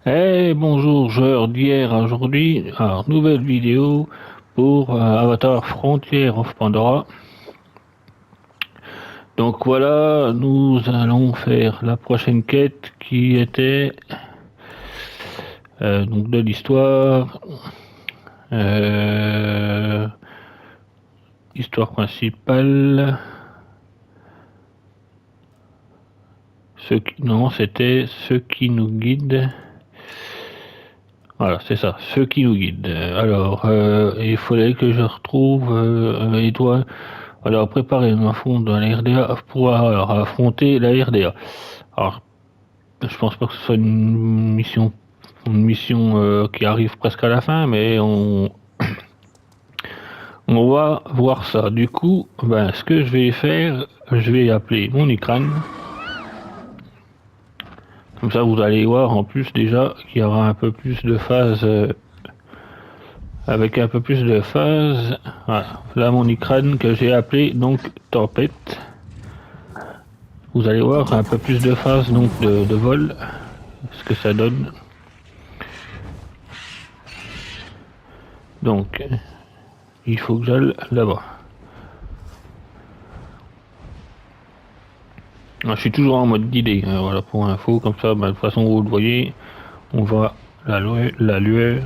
Bonjour joueurs d'hier à aujourd'hui, alors nouvelle vidéo pour Avatar Frontier of Pandora. Donc voilà, nous allons faire la prochaine quête qui était donc de l'histoire, euh, histoire principale. Non, c'était ceux qui nous guident. Voilà, c'est ça, ceux qui nous guident. Alors, il fallait que je retrouve Étoile. Alors, préparer un affront dans la RDA pour affronter la RDA. Alors, je pense pas que ce soit une mission qui arrive presque à la fin, mais on va voir ça. Du coup, ben, ce que je vais faire, je vais appeler mon écran. Comme ça, vous allez voir en plus déjà qu'il y aura un peu plus de phases. Avec un peu plus de phase. Voilà. Là, mon écran que j'ai appelé donc Tempête. Vous allez voir un peu plus de phase donc de vol. Ce que ça donne. Donc, il faut que j'aille là-bas. Je suis toujours en mode guidé. Voilà pour info. Comme ça, de toute façon, vous le voyez. On voit la lueur.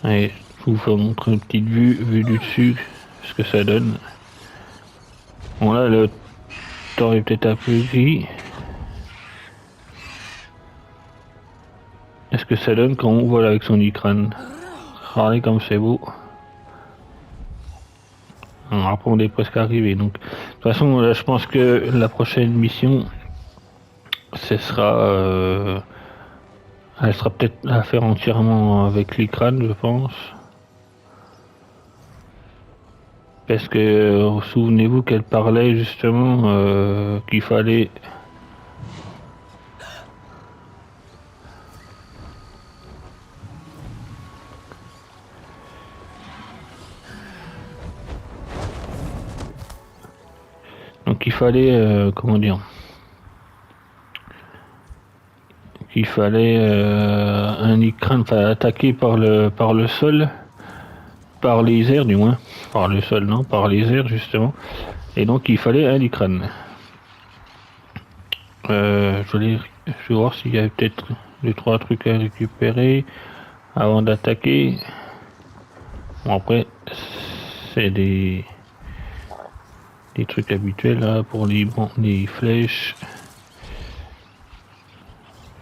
Allez, je vous fais montrer une petite vue du dessus, ce que ça donne. Bon là, le temps est peut-être un peu gris. Est-ce que ça donne quand on vole avec son écran? Regardez comme c'est beau. Après on est presque arrivé. Donc, de toute façon, là, je pense que la prochaine mission, ce sera... elle sera peut-être à faire entièrement avec l'écran, je pense. Parce que souvenez-vous qu'elle parlait justement qu'il fallait comment dire, qu'il fallait un écran, enfin attaquer par le sol, par les airs du moins, par le sol non, par les airs justement, et donc il fallait un écran. Je vais voir s'il y a peut-être 2-3 trucs à récupérer avant d'attaquer. Bon, après, c'est des trucs habituels là pour les flèches.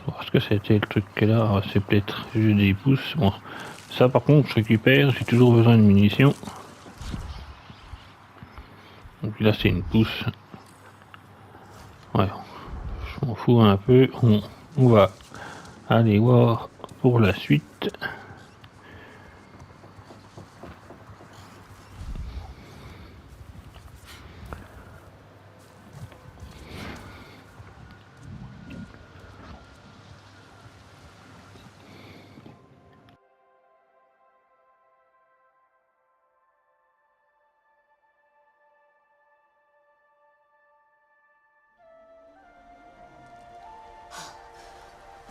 Est-ce que c'était le truc que là? C'est peut-être juste des pouces. Bon, ça par contre, je récupère. J'ai toujours besoin de munitions. Donc là, c'est une pousse. Ouais, je m'en fous un peu. On va aller voir pour la suite.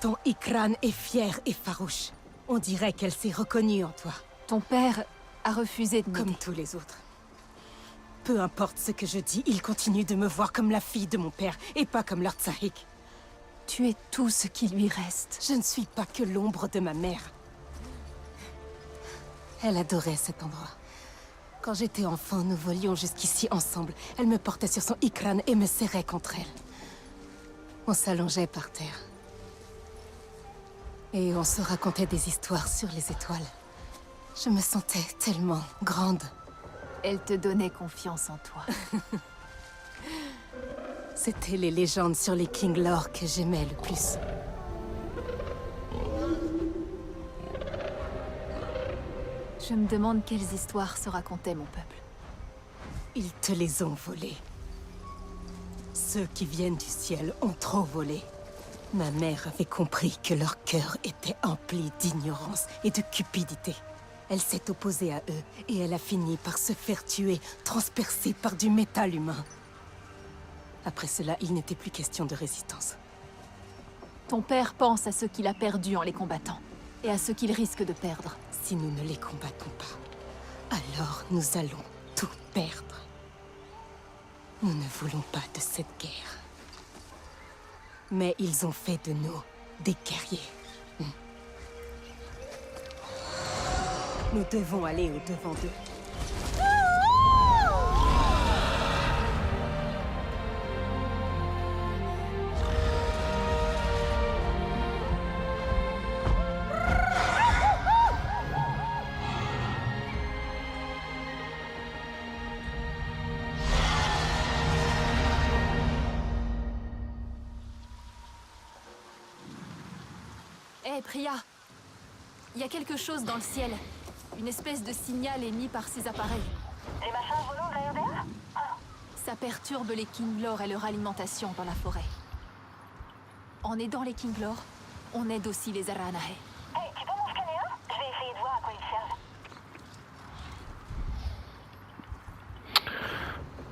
Ton Ikran est fière et farouche. On dirait qu'elle s'est reconnue en toi. Ton père a refusé de Comme m'aider. tous les autres. Peu importe ce que je dis, il continue de me voir comme la fille de mon père et pas comme Lord Sahik. Tu es tout ce qui lui reste. Je ne suis pas que l'ombre de ma mère. Elle adorait cet endroit. Quand j'étais enfant, nous volions jusqu'ici ensemble. Elle me portait sur son Ikran et me serrait contre elle. On s'allongeait par terre. Et on se racontait des histoires sur les étoiles. Je me sentais tellement grande. Elle te donnait confiance en toi. C'était les légendes sur les King Lore que j'aimais le plus. Je me demande quelles histoires se racontait mon peuple. Ils te les ont volées. Ceux qui viennent du ciel ont trop volé. Ma mère avait compris que leur cœur était empli d'ignorance et de cupidité. Elle s'est opposée à eux, et elle a fini par se faire tuer, transpercée par du métal humain. Après cela, il n'était plus question de résistance. Ton père pense à ceux qu'il a perdus en les combattant, et à ceux qu'il risque de perdre. Si nous ne les combattons pas, alors nous allons tout perdre. Nous ne voulons pas de cette guerre. Mais ils ont fait de nous des guerriers. Nous devons aller au-devant d'eux. Hé, Priya! Il y a quelque chose dans le ciel. Une espèce de signal émis par ces appareils. Les machins volants de la RDA? Ça perturbe les Kinglor et leur alimentation dans la forêt. En aidant les Kinglor, on aide aussi les Aranahe. Hey, tu peux m'en scanner un? Je vais essayer de voir à quoi il servent.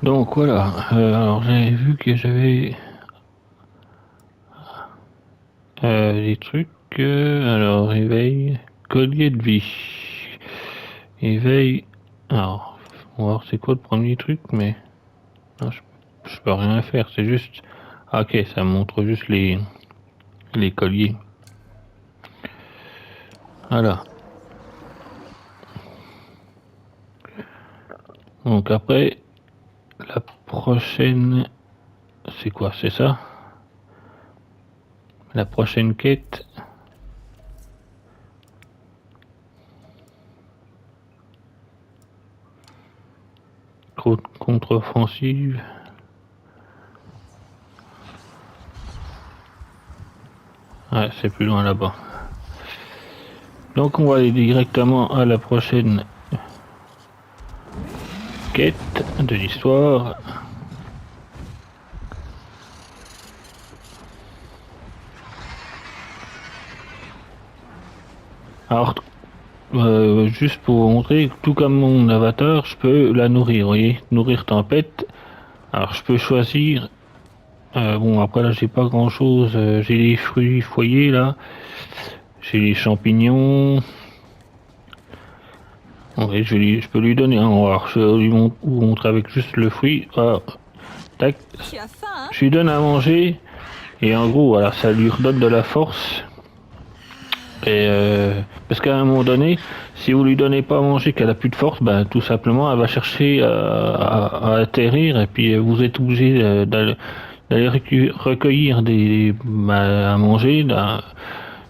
Donc voilà, alors j'avais vu que j'avais des trucs, alors éveil, collier de vie, éveil, alors on va voir c'est quoi le premier truc, mais non, je peux rien faire, c'est juste, ah, ok, ça montre juste les colliers, voilà. Donc après, la prochaine, c'est quoi, c'est ça? La prochaine quête, contre-offensive. Ouais, c'est plus loin là-bas. Donc on va aller directement à la prochaine quête de l'histoire. Alors, juste pour vous montrer, tout comme mon avatar, je peux la nourrir, vous voyez, nourrir tempête. Alors je peux choisir, bon après là j'ai pas grand chose, j'ai les fruits foyers là, j'ai les champignons. Ouais, je peux lui donner, hein, alors je vais vous montrer avec juste le fruit, voilà. Tac, Tu as faim, hein? je lui donne à manger, et en gros voilà, ça lui redonne de la force. Et parce qu'à un moment donné, si vous lui donnez pas à manger, qu'elle a plus de force, ben tout simplement elle va chercher à atterrir et puis vous êtes obligé d'aller recueillir à manger,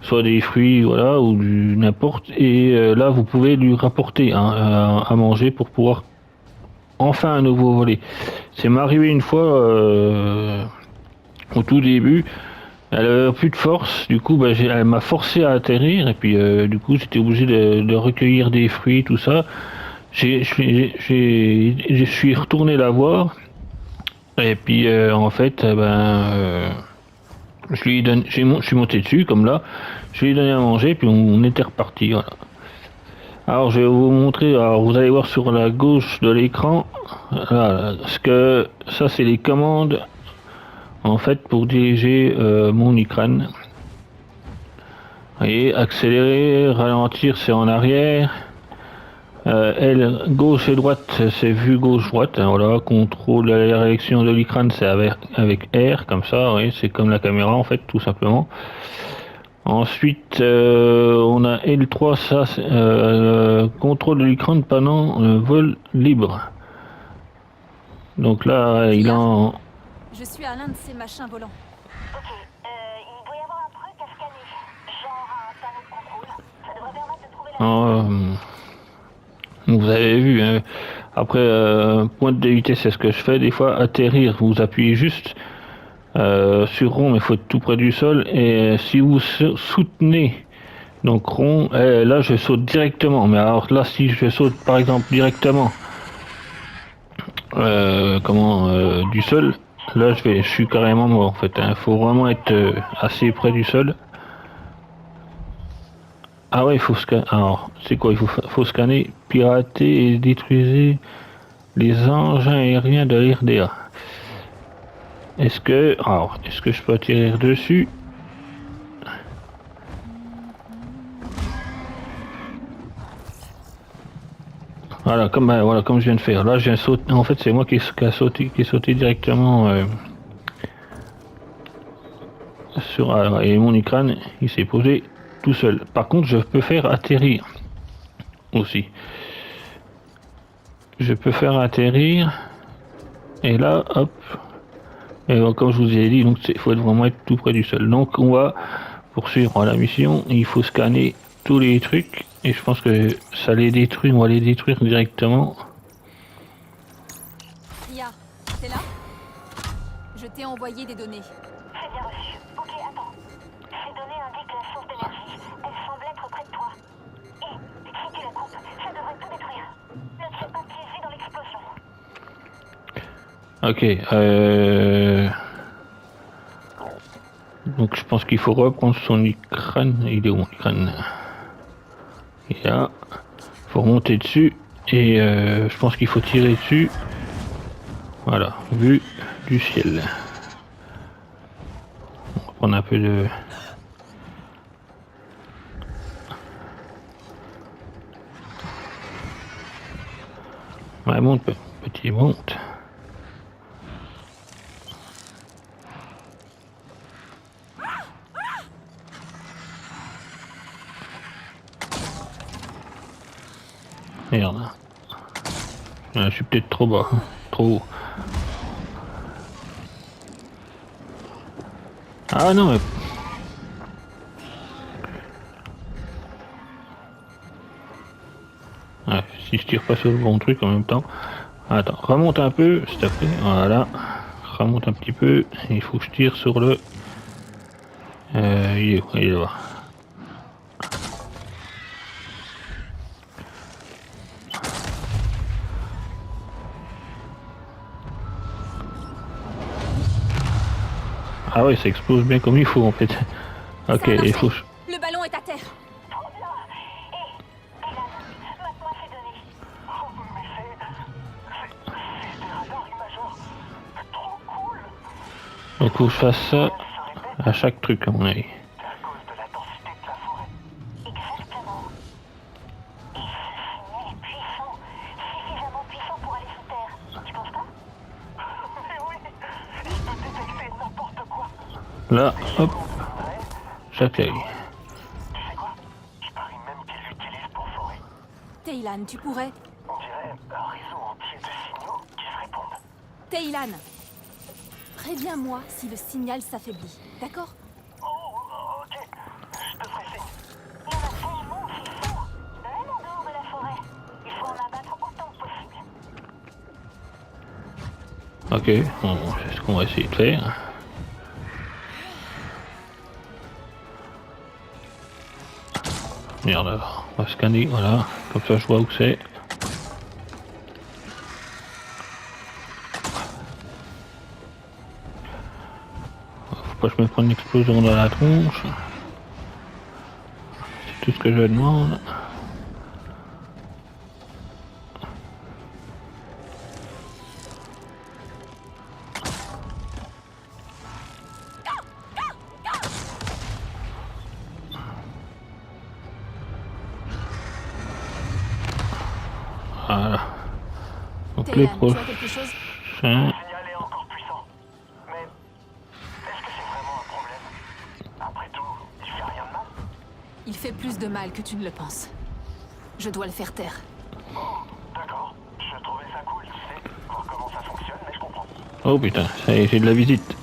soit des fruits voilà ou du n'importe. Et là vous pouvez lui rapporter hein, à manger pour pouvoir enfin à nouveau voler. C'est m'est arrivé une fois au tout début. Elle avait plus de force, du coup elle m'a forcé à atterrir et puis du coup j'étais obligé de recueillir des fruits, tout ça. Je suis retourné la voir et puis en fait je suis monté dessus comme là, je lui ai donné à manger puis on était reparti. Voilà. Alors je vais vous montrer, alors vous allez voir sur la gauche de l'écran, voilà, ce que ça c'est les commandes. En fait, pour diriger mon Ikran, vous voyez, accélérer, ralentir, c'est en arrière. L, gauche et droite, c'est vue gauche-droite. Hein, voilà, contrôle la réaction de l'Ikran, c'est avec R, comme ça, oui, c'est comme la caméra, en fait, tout simplement. Ensuite, on a L3, ça, c'est contrôle de l'Ikran pendant vol libre. Donc là, il est en... Je suis à l'un de ces machins volants. Ok, il doit y avoir un truc à scanner. Genre un panneau de contrôle. Ça devrait permettre de trouver la... Vous avez vu, hein. Après, pointe de vitesse, c'est ce que je fais. Des fois, atterrir, vous appuyez juste sur rond, mais il faut être tout près du sol. Et si vous soutenez, donc rond, là je saute directement. Mais alors là, si je saute par exemple directement, du sol, là je suis carrément mort en fait. Il faut vraiment être assez près du sol. Ah ouais, il faut scanner. Alors, c'est quoi? Faut scanner, pirater et détruire les engins aériens de l'RDA. Est-ce que je peux atterrir dessus? Voilà, comme je viens de faire. Là, je viens de sauter. En fait, c'est moi qui ai sauté directement sur. Et mon écran, il s'est posé tout seul. Par contre, je peux faire atterrir aussi. Je peux faire atterrir. Et là, hop. Et comme je vous ai dit, donc il faut vraiment être tout près du sol. Donc, on va poursuivre la mission. Il faut scanner tous les trucs. Et je pense que ça les détruit. On va les détruire directement. Ria, t'es là? Je t'ai envoyé des données. C'est bien reçu. Ok, attends. Ces données indiquent la source d'énergie. Elle semble être près de toi. Et si tu la coupes, ça devrait tout détruire. Ne te fais pas piéger dans l'explosion. Ok. Donc je pense qu'il faut reprendre son écran. Il est où mon écran? Il est là. Il faut remonter dessus. Et je pense qu'il faut tirer dessus. Voilà, vue du ciel. On va prendre un peu de... Ouais, monte, petit, monte. Merde. Je suis peut-être trop bas. Trop haut. Ah non, mais... Ouais, si je tire pas sur le bon truc en même temps. Attends, remonte un peu, s'il te plaît. Voilà. Remonte un petit peu. Il faut que je tire sur le... il est où? Il est là. Ah ouais, ça explose bien comme il faut en fait. Ok, il faut... Le ballon est à terre. Trop bien. Et Dylan, mate-moi ces données. Oh, mais c'est des radars imageurs. Trop cool. Donc faut que je fasse ça à chaque truc à mon avis. C'est à cause de la densité de la forêt. Exactement. Et ce signal est puissant. Suffisamment puissant pour aller sous terre. Tu penses pas? Mais oui. Il peut détecter n'importe quoi. Là, hop, j'atterris. Tu sais quoi? Je parie même qu'ils l'utilisent pour forêt. Teylan, tu pourrais... On dirait un réseau entier de signaux qui se répondent. Teylan, préviens-moi si le signal s'affaiblit, d'accord? Oh, ok. Je te ferai signe. Il y en a tellement qui font, même en dehors de la forêt. Il faut en abattre autant que possible. Ok, bon, c'est ce qu'on va essayer de faire. Merde, on va scanner, voilà, comme ça je vois où c'est. Faut pas que je me prenne une explosion dans la tronche. C'est tout ce que je demande. Voilà. Donc les Teylan, tu as quelque chose? prochains... Le signal est encore puissant. Mais est-ce que c'est vraiment un problème? Après tout, il fait rien de mal. Il fait plus de mal que tu ne le penses. Je dois le faire taire. D'accord. Je trouvais ça cool, tu sais, voir comment ça fonctionne, mais je comprends. Oh putain, ça y est, j'ai de la visite.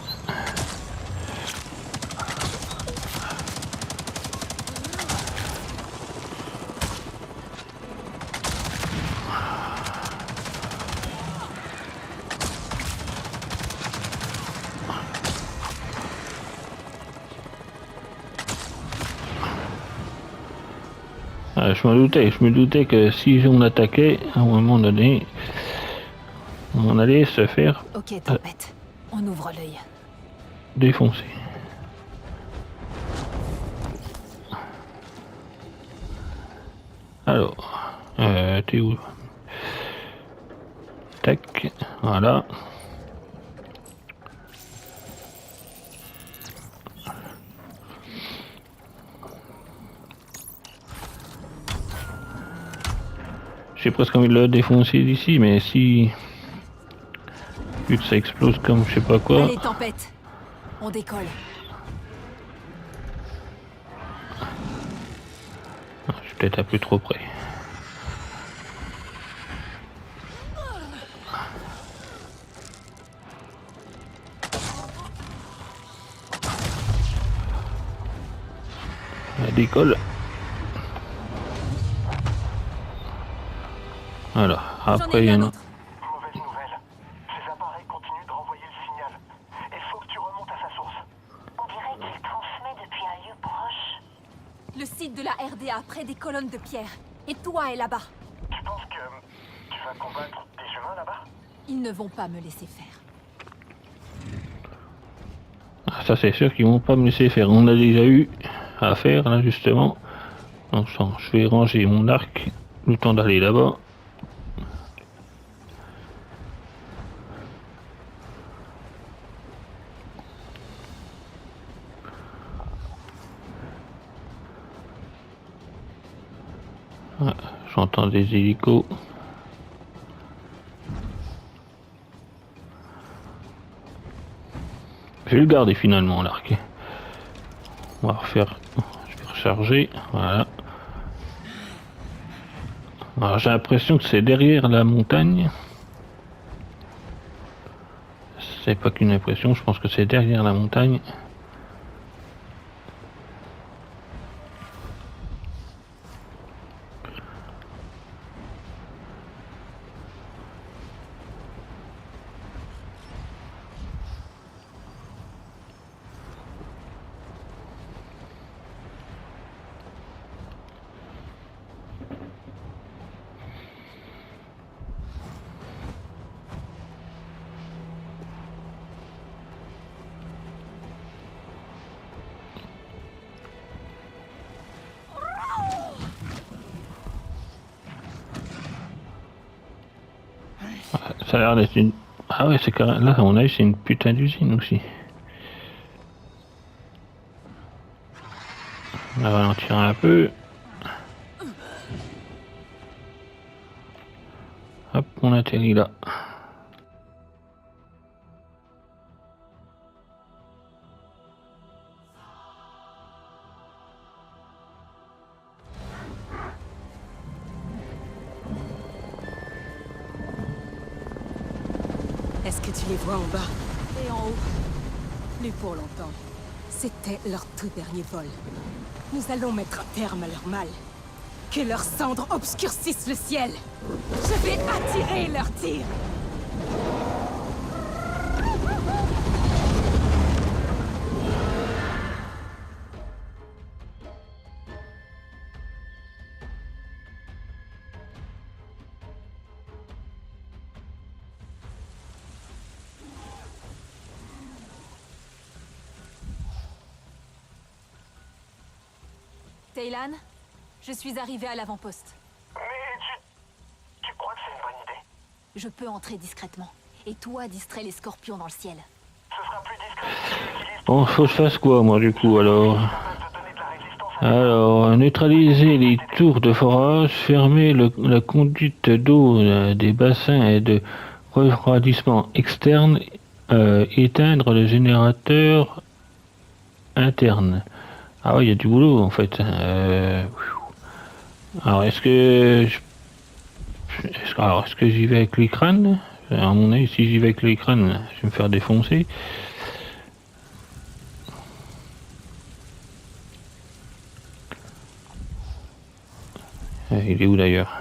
Ah, je me doutais que si on attaquait, à un moment donné, on allait se faire Ok, tempête. On ouvre l'œil. défoncer. Alors, t'es où? Tac, voilà. J'ai presque envie de le défoncer d'ici, mais si... Vu que ça explose comme je sais pas quoi... Allez, tempête. On décolle. Je suis peut-être un peu trop près. Elle décolle. Voilà, après il y en a... Mauvaise nouvelle. Ces appareils continuent de renvoyer le signal. Il faut que tu remontes à sa source. On dirait qu'il transmet depuis un lieu proche. Le site de la RDA, près des colonnes de pierre. Et toi est là-bas. Tu penses que tu vas combattre des humains là-bas? Ils ne vont pas me laisser faire. Ah, ça c'est sûr qu'ils vont pas me laisser faire. On a déjà eu à faire là justement. Donc je vais ranger mon arc le temps d'aller là-bas. Ah, j'entends des hélicos. Je vais le garder finalement l'arc. On va refaire. Je vais recharger. Voilà. Alors j'ai l'impression que c'est derrière la montagne. C'est pas qu'une impression, je pense que c'est derrière la montagne. Ça a l'air d'être une... Ah ouais, c'est carré... Là, on a c'est une putain d'usine aussi. On va ralentir un peu. Hop, on atterrit là. Est-ce que tu les vois en bas? Et en haut. Plus pour longtemps. C'était leur tout dernier vol. Nous allons mettre un terme à leur mal. Que leurs cendres obscurcissent le ciel. Je vais attirer leurs tirs. Taylan, je suis arrivée à l'avant-poste. Mais tu crois que c'est une bonne idée? Je peux entrer discrètement. Et toi, distrais les scorpions dans le ciel. Ce sera plus discret si tu utilises Bon, faut que je fasse quoi moi du coup alors? capable de donner de la résistance à Alors, neutraliser les tours de forage, fermer la conduite d'eau des bassins et de refroidissement externe, éteindre le générateur interne. Ah ouais, il y a du boulot en fait. Alors, est-ce que j'y vais avec les crânes? À mon avis, si j'y vais avec les crânes, je vais me faire défoncer. Il est où d'ailleurs?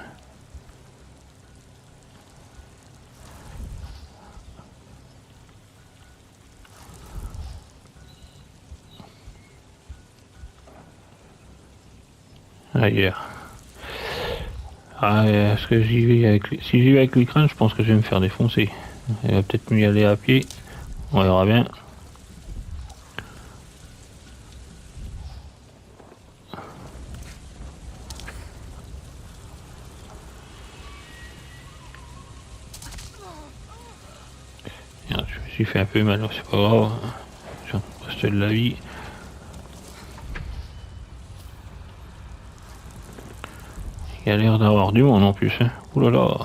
Ailleurs. Ah, est-ce que j'y vais avec... Si j'y vais avec les crânes, je pense que je vais me faire défoncer. Il va peut-être mieux y aller à pied. On verra bien. J'ai fait un peu mal, c'est pas grave. J'en reste de la vie. Il y a l'air d'avoir du monde en plus. Hein. Ouh là là.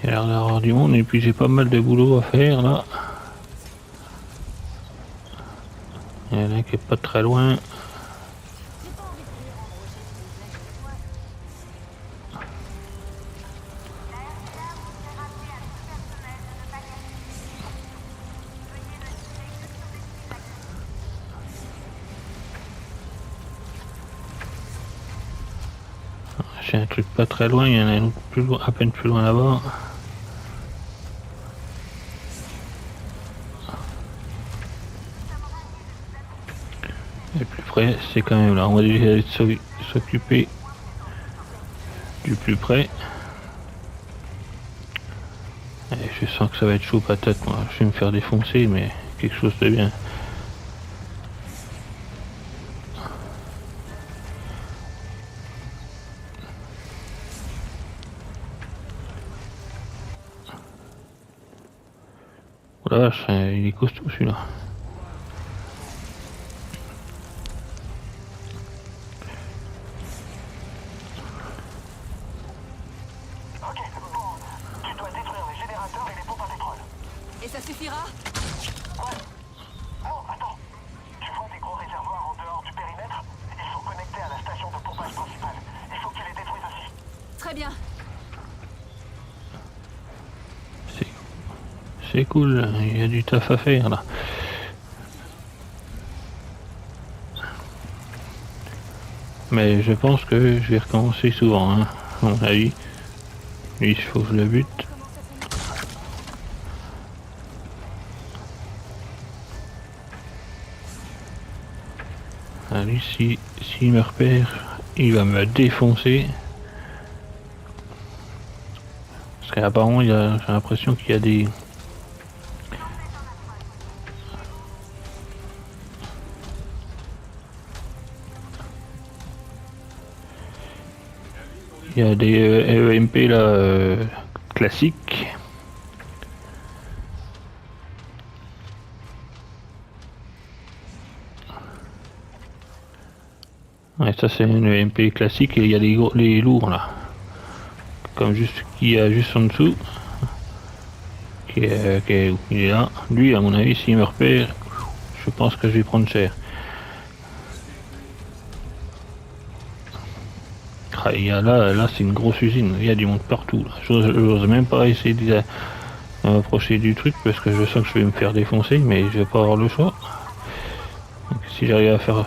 Il y a l'air d'avoir du monde et puis j'ai pas mal de boulot à faire là. Il y en a qui est pas très loin. J'ai un truc pas très loin, il y en a un autre plus loin, à peine plus loin là-bas. Et plus près, c'est quand même là. On va déjà s'occuper du plus près. Et je sens que ça va être chaud patate, moi. Je vais me faire défoncer, mais quelque chose de bien. Oh la vache, il est costaud celui-là. Ok, bon. Tu dois détruire les générateurs et les pompes à pétrole. Et ça suffira? Ouais. Oh, attends. Tu vois des gros réservoirs en dehors du périmètre? Ils sont connectés à la station de pompage principale. Il faut que tu les détruises aussi. Très bien. C'est cool, il y a du taf à faire là. Mais je pense que je vais recommencer souvent, hein, à mon avis. Lui, il faut que je le bute. Allez, s'il me repère, il va me défoncer. Parce qu'apparemment, j'ai l'impression qu'il y a des... Il y a des EMP là, classiques. Ouais, ça c'est une EMP classique et il y a les lourds là. Comme juste qui y a juste en dessous. Il est là. Lui, à mon avis, s'il me repère, je pense que je vais prendre cher. Ah, il y a là c'est une grosse usine, il y a du monde partout. J'ose même pas essayer de m'approcher du truc parce que je sens que je vais me faire défoncer, mais je vais pas avoir le choix. Donc, si j'arrive à faire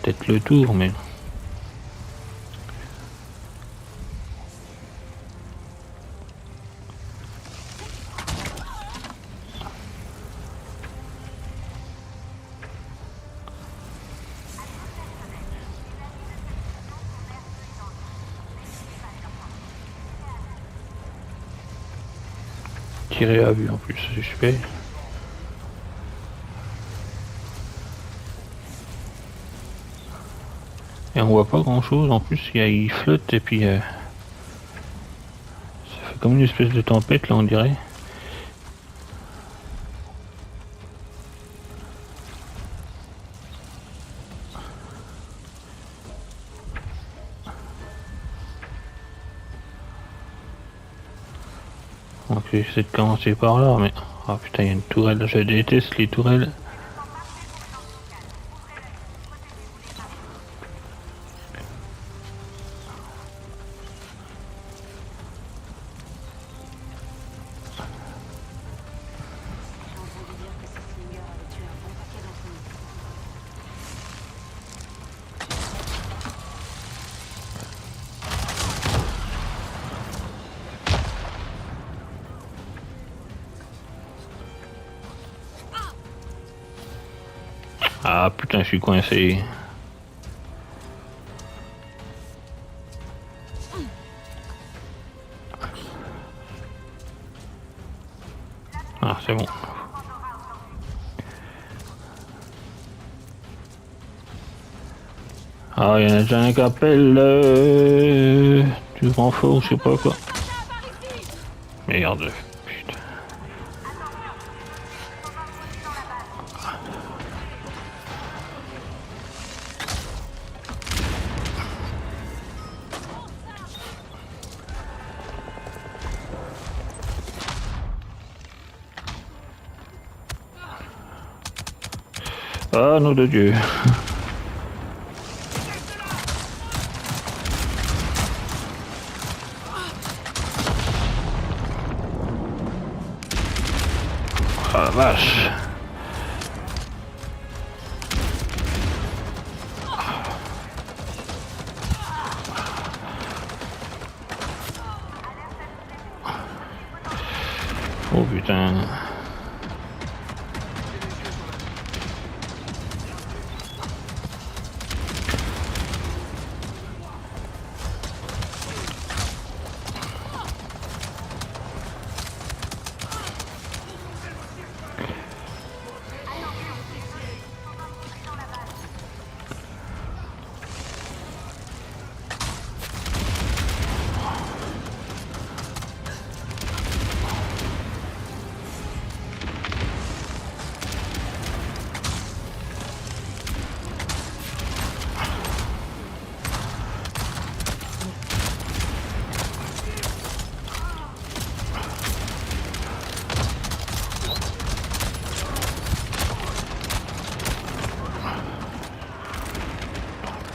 peut-être le tour, mais... Tirer à vue en plus, c'est super. Et on voit pas grand chose en plus, il flotte et puis ça fait comme une espèce de tempête là on dirait. Donc j'essaie de commencer par là mais... Ah putain il y a une tourelle, je déteste les tourelles. Ah putain je suis coincé. c'est bon. Ah, il y en a déjà un qui appelle du renfort, je sais pas quoi. Merde, putain. Ah, nom de Dieu. Ah la vache. Oh putain.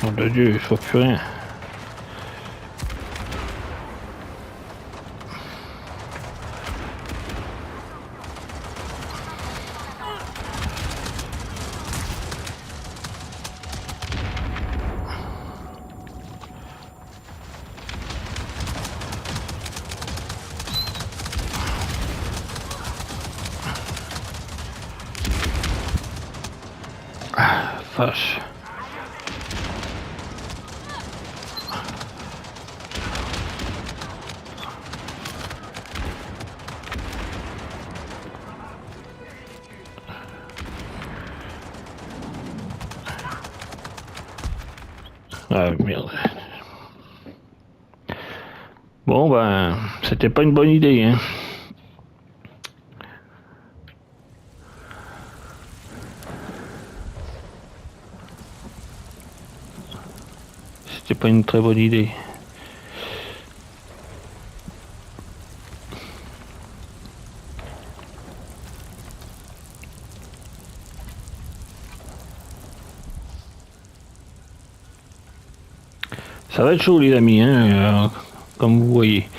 Nom de Dieu, je vois plus rien. Ah, vache. Ah merde. Bon ben, c'était pas une bonne idée, hein. C'était pas une très bonne idée. Ça va être chaud les amis, hein, comme vous voyez.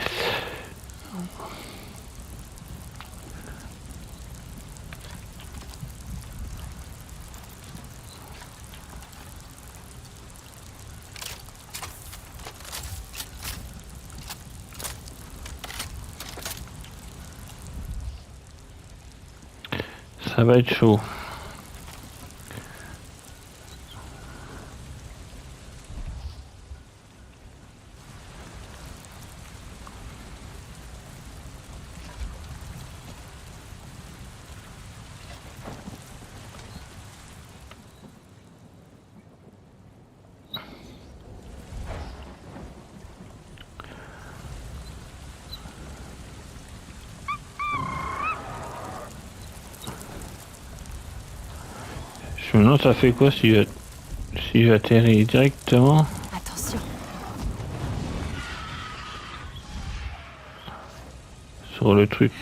Ça va être chaud. Je me demande ça fait quoi si j'atterris directement Attention. sur le truc.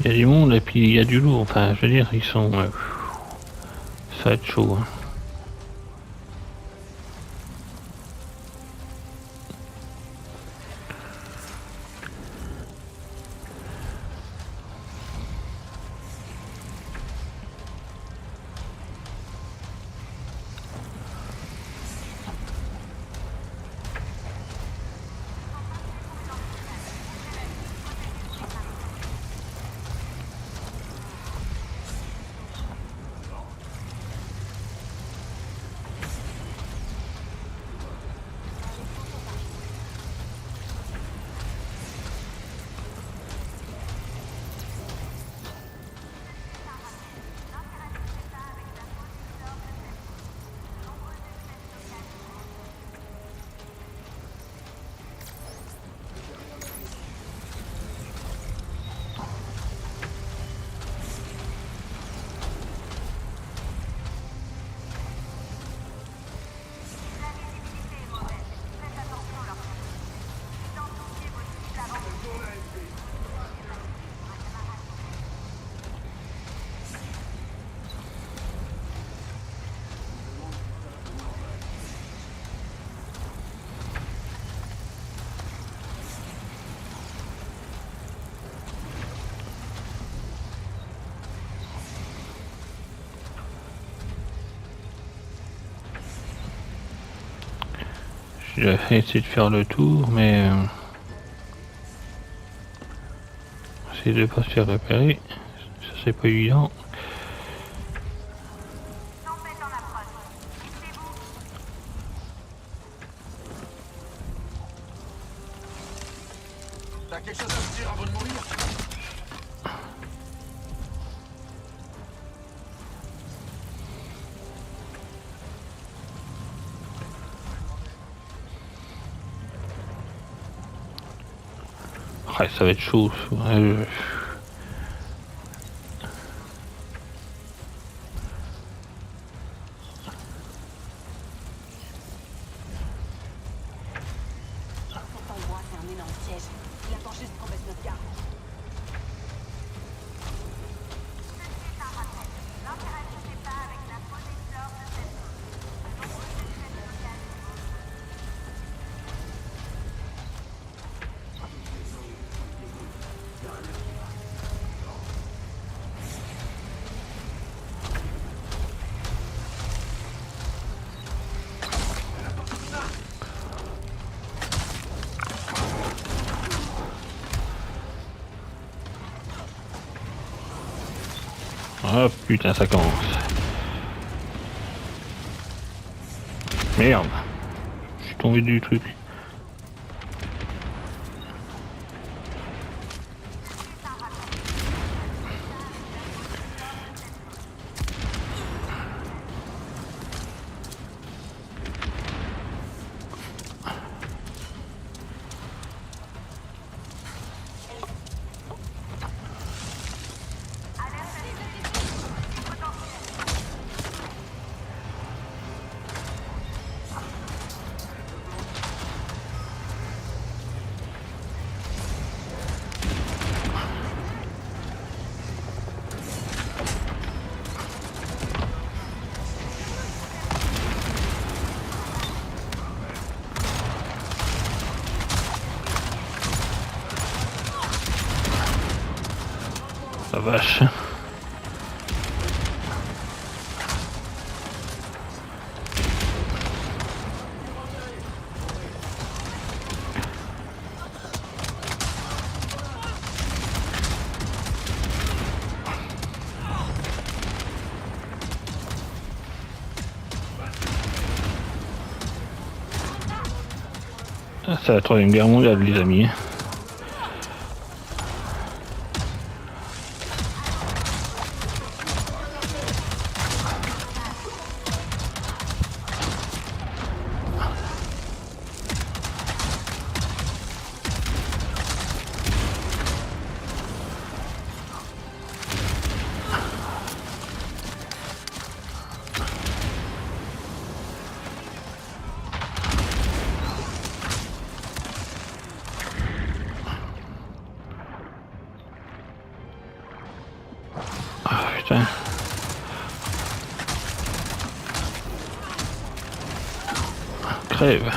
Il y a du monde et puis il y a du lourd. Enfin, je veux dire, ils sont. Ça va être chaud. Hein. Je vais essayer de faire le tour, mais essayer de pas se faire repérer. Ça c'est pas évident. T'as quelque chose à me dire avant de mourir? Ouais, ça va être chaud. Cet endroit, c'est un énorme piège. Il attend juste qu'on baisse notre garde. Ah putain, ça commence. Merde. Je suis tombé du truc. La vache. C'est la troisième guerre mondiale, les amis. Ah putain. Crève.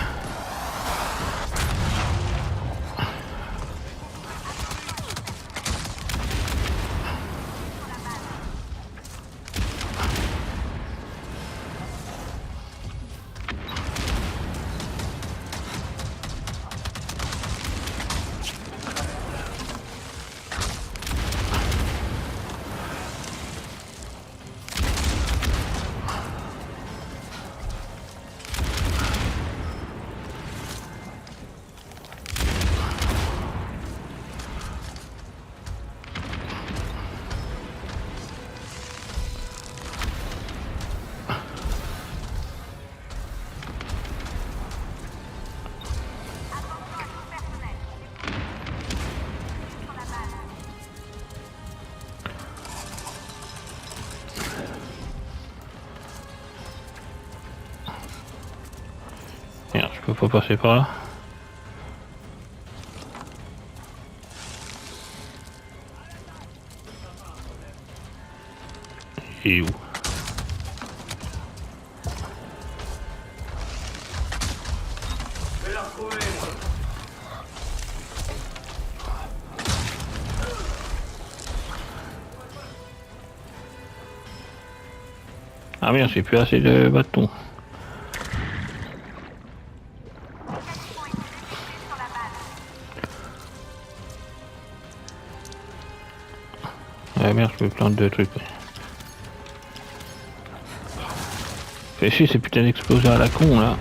Merde, je peux pas passer par là. Et où? Ah merde, j'ai plus assez de bâtons. Ah merde, je me plante de trucs. Fais chier ces putains d'explosions à la con là.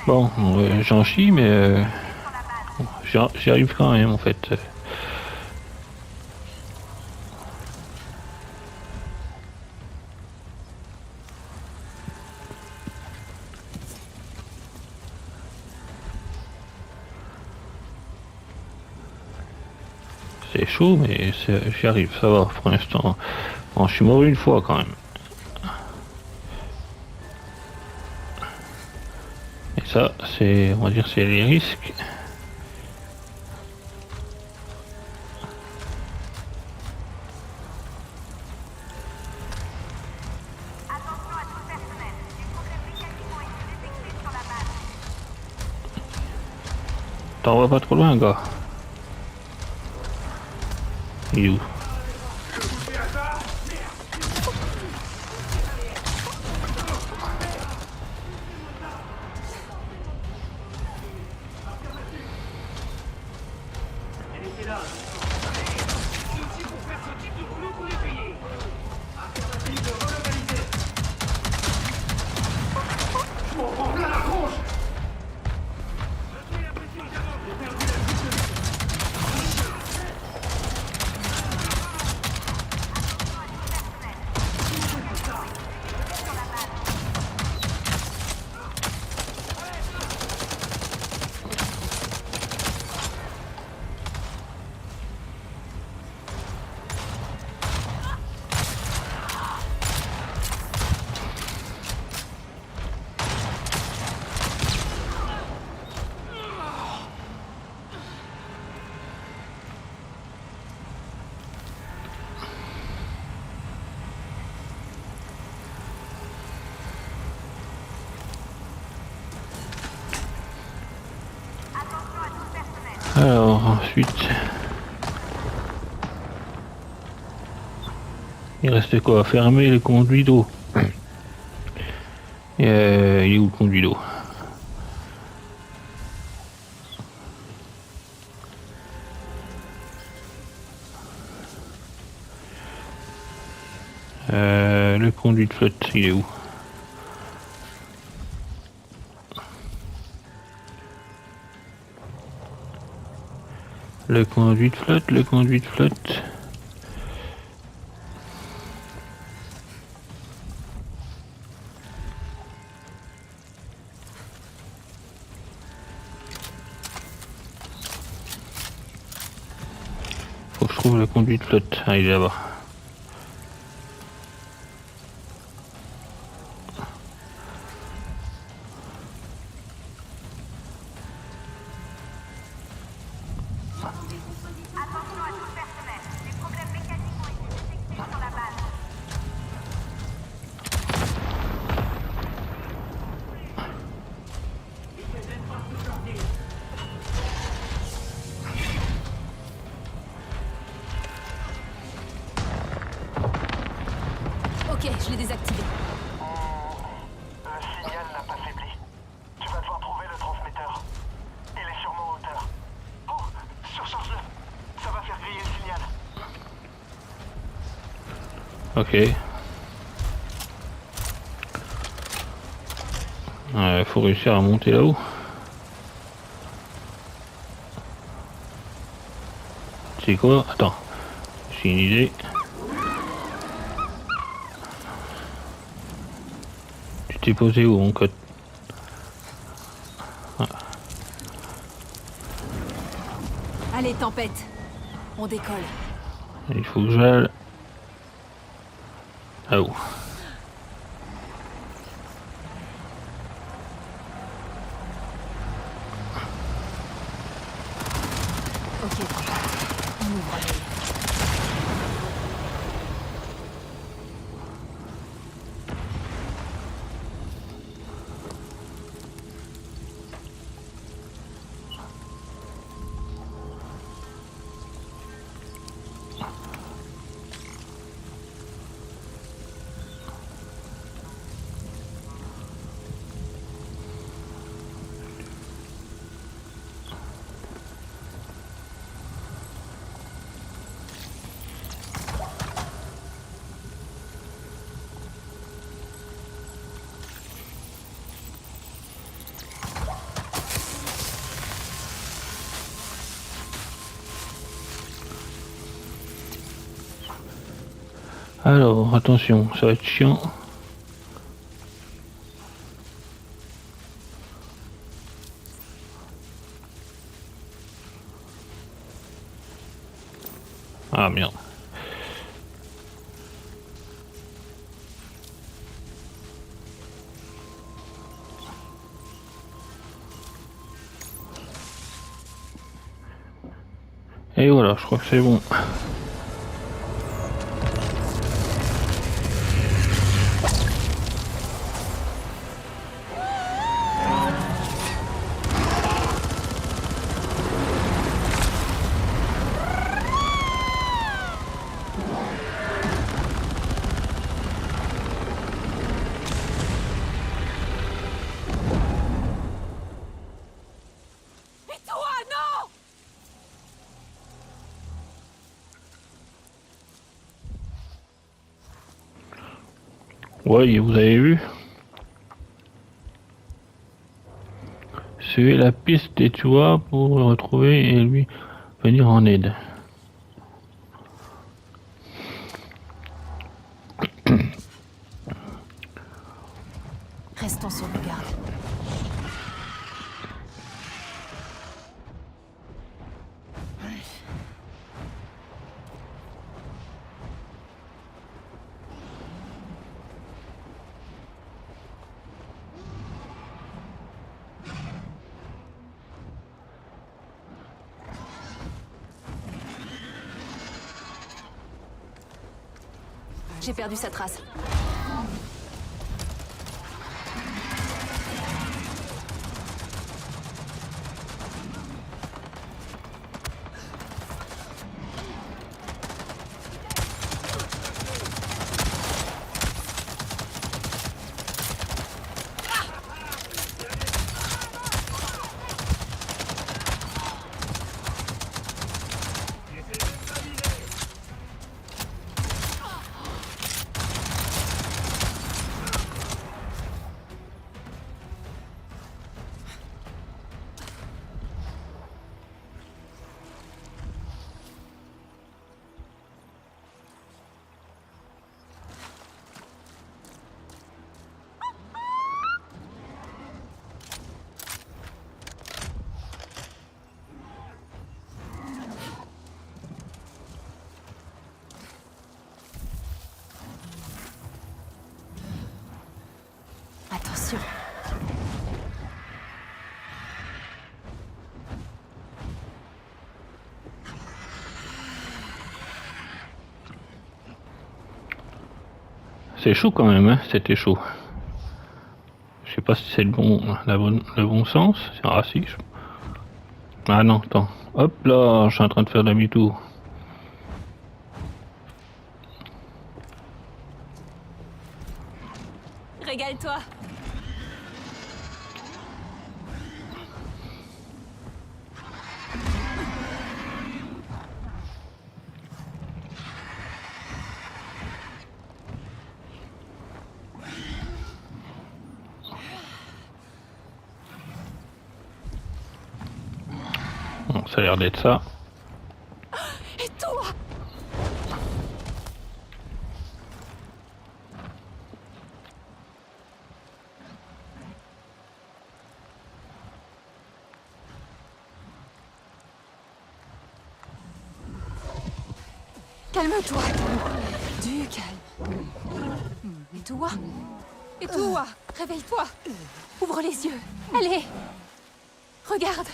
Bon, j'en chie, mais j'y arrive quand même en fait. C'est chaud, mais j'y arrive, ça va pour l'instant. Bon, je suis mort une fois quand même. Et ça, c'est, on va dire, c'est les risques. T'en vas pas trop loin, gars. Il est où? Alors ensuite, il reste quoi? Fermer le conduit d'eau. Il est où le conduit d'eau? Le conduit de flotte, il est où? Le conduit de flotte, le conduit de flotte. Faut que je trouve le conduit de flotte. Ah, il est là-bas. je l'ai désactivé. Le signal n'a pas faibli. Tu vas devoir trouver le transmetteur. Il est sûrement en hauteur. Oh, surcharge-le. Ça va faire griller le signal. Ok. Faut réussir à monter là-haut. C'est quoi? Attends. J'ai une idée. Tu t'es posé où mon code? Allez, tempête. On décolle. Il faut que j'aille là-haut. Ok, tempête. On ouvre l'œil. Alors, attention, ça va être chiant. Ah merde. Et voilà, je crois que c'est bon. Et toi, non! Ouais, vous avez vu? Suivez la piste des Tuas pour le retrouver et lui venir en aide. Restons sur nos gardes. J'ai perdu sa trace. Attention. C'est chaud quand même, hein, c'était chaud. Je sais pas si c'est le bon sens. Ah si. Ah non, attends. Hop là, je suis en train de faire demi-tour. toi. Bon, ça a l'air d'être ça. Et toi? Calme-toi. Du calme. Et toi? Et toi? Réveille-toi. Ouvre les yeux. Allez. Regarde.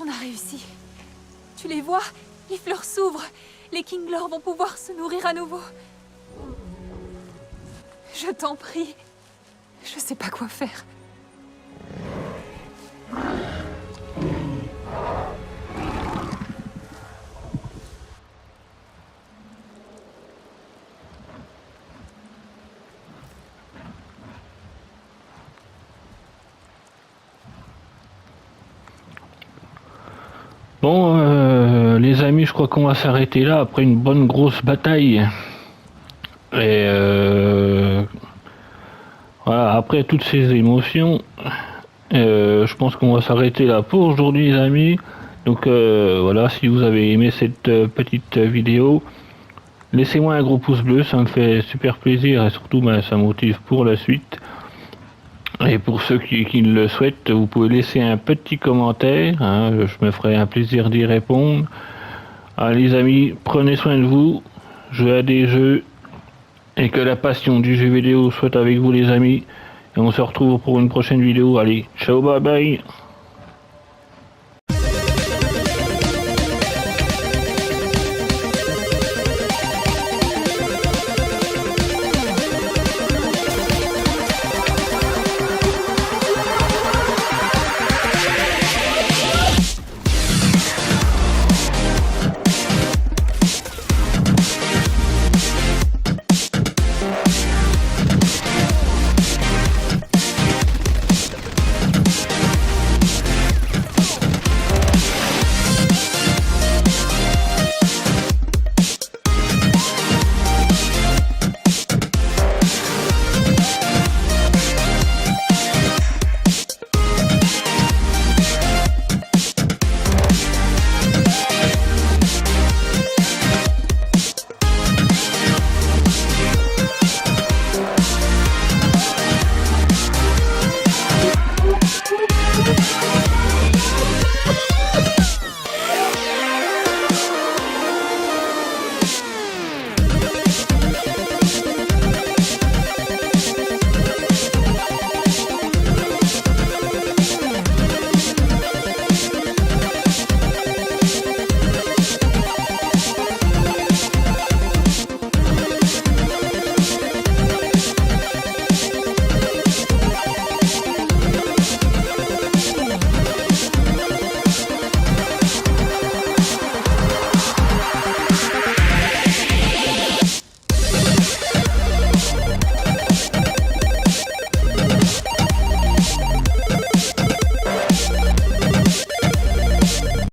On a réussi. Tu les vois? Les fleurs s'ouvrent. Les Kinglor vont pouvoir se nourrir à nouveau. Je t'en prie. Je sais pas quoi faire. Bon, les amis, je crois qu'on va s'arrêter là après une bonne grosse bataille. Et voilà, après toutes ces émotions, je pense qu'on va s'arrêter là pour aujourd'hui, les amis. Donc voilà, si vous avez aimé cette petite vidéo, laissez-moi un gros pouce bleu, ça me fait super plaisir et surtout ça motive pour la suite. Et pour ceux qui le souhaitent, vous pouvez laisser un petit commentaire, hein, je me ferai un plaisir d'y répondre. Allez les amis, prenez soin de vous, jouez à des jeux, et que la passion du jeu vidéo soit avec vous les amis. Et on se retrouve pour une prochaine vidéo. Allez, ciao, bye bye.